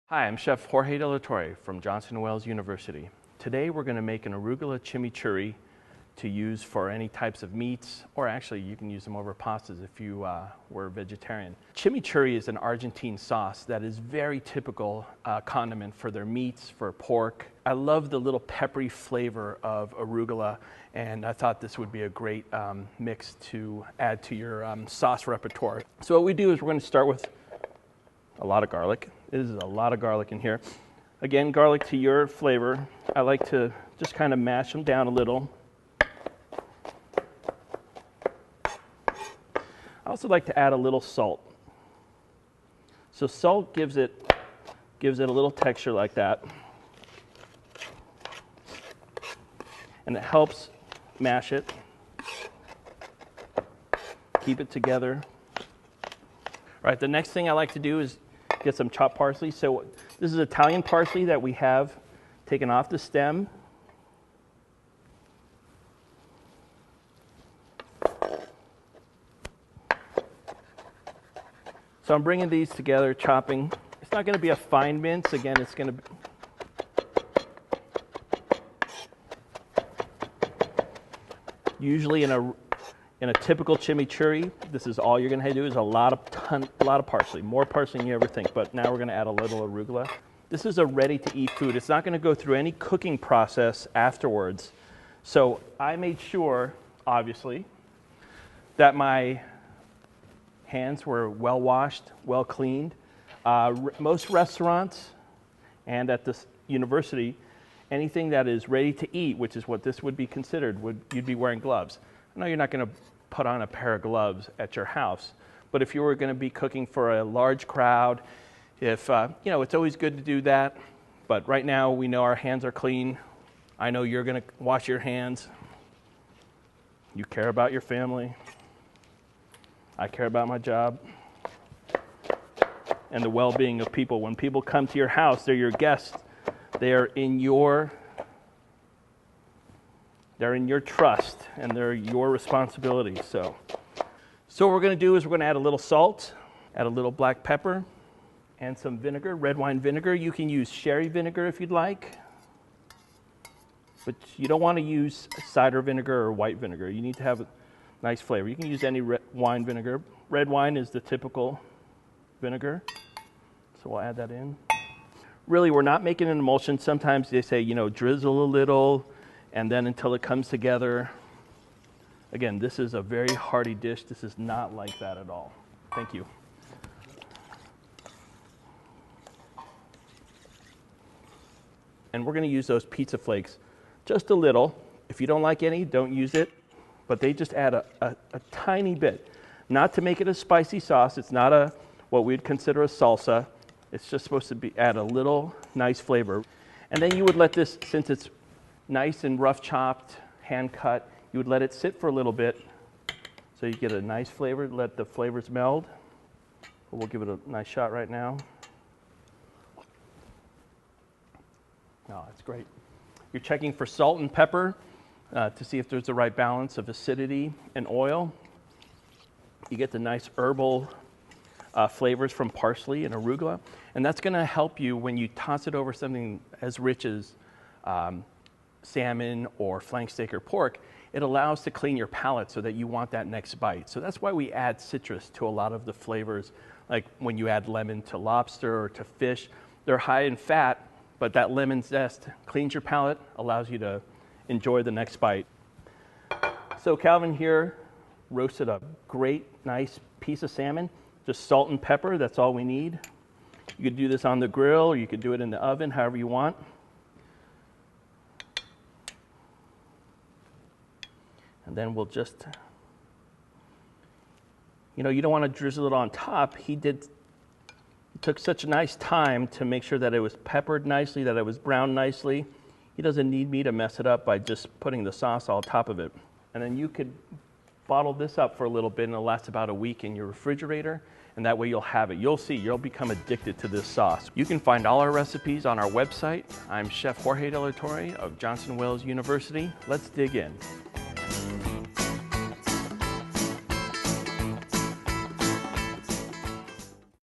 Hi, I'm Chef Jorge de la Torre from Johnson & Wales University. Today we're going to make an Arugula Chimichurri to use for any types of meats, or actually you can use them over pastas if you were vegetarian. Chimichurri is an Argentine sauce that is very typical condiment for their meats, for pork. I love the little peppery flavor of arugula, and I thought this would be a great mix to add to your sauce repertoire. So what we do is we're going to start with a lot of garlic. This is a lot of garlic in here. Again, garlic to your flavor. I like to just kind of mash them down a little. I also like to add a little salt. So salt gives it a little texture like that. And it helps mash it. Keep it together. All right, the next thing I like to do is get some chopped parsley. So this is Italian parsley that we have taken off the stem. So I'm bringing these together, chopping. It's not going to be a fine mince. Again, it's going to be usually in a typical chimichurri, this is all you're going to do is a lot of parsley, more parsley than you ever think. But now we're going to add a little arugula. This is a ready-to-eat food. It's not going to go through any cooking process afterwards. So I made sure, obviously, that my hands were well washed, well cleaned. Most restaurants and at this university, anything that is ready to eat, which is what this would be considered, you'd be wearing gloves. I know you're not going to put on a pair of gloves at your house, but if you were going to be cooking for a large crowd, if it's always good to do that. But right now we know our hands are clean. I know you're going to wash your hands. You care about your family. I care about my job and the well-being of people. When people come to your house, they're your guests. They're in your trust, and they're your responsibility. So what we're going to do is we're going to add a little salt, add a little black pepper, and some vinegar, red wine vinegar. You can use sherry vinegar if you'd like, but you don't want to use cider vinegar or white vinegar. You need to have a nice flavor. You can use any wine vinegar. Red wine is the typical vinegar, so we'll add that in. Really, we're not making an emulsion. Sometimes they say, drizzle a little, and then until it comes together. Again, this is a very hearty dish. This is not like that at all. Thank you. And we're going to use those pizza flakes just a little. If you don't like any, don't use it. But they just add a tiny bit. Not to make it a spicy sauce. It's not what we'd consider a salsa. It's just supposed to add a little nice flavor. And then you would let this, since it's nice and rough chopped, hand cut, you would let it sit for a little bit so you get a nice flavor, let the flavors meld. We'll give it a nice shot right now. Oh, that's great. You're checking for salt and pepper to see if there's the right balance of acidity and oil. You get the nice herbal flavors from parsley and arugula, and that's going to help you when you toss it over something as rich as salmon or flank steak or pork. It allows to clean your palate so that you want that next bite. So that's why we add citrus to a lot of the flavors, like when you add lemon to lobster or to fish. They're high in fat, but that lemon zest cleans your palate, allows you to enjoy the next bite. So Calvin here roasted a great, nice piece of salmon. Just salt and pepper, that's all we need. You could do this on the grill, or you could do it in the oven, however you want. And then we'll just, you don't want to drizzle it on top. He took such a nice time to make sure that it was peppered nicely, that it was browned nicely. He doesn't need me to mess it up by just putting the sauce on top of it. And then you could bottle this up for a little bit, and it'll last about a week in your refrigerator, and that way you'll have it. You'll see, you'll become addicted to this sauce. You can find all our recipes on our website. I'm Chef Jorge de la Torre of Johnson & Wales University. Let's dig in.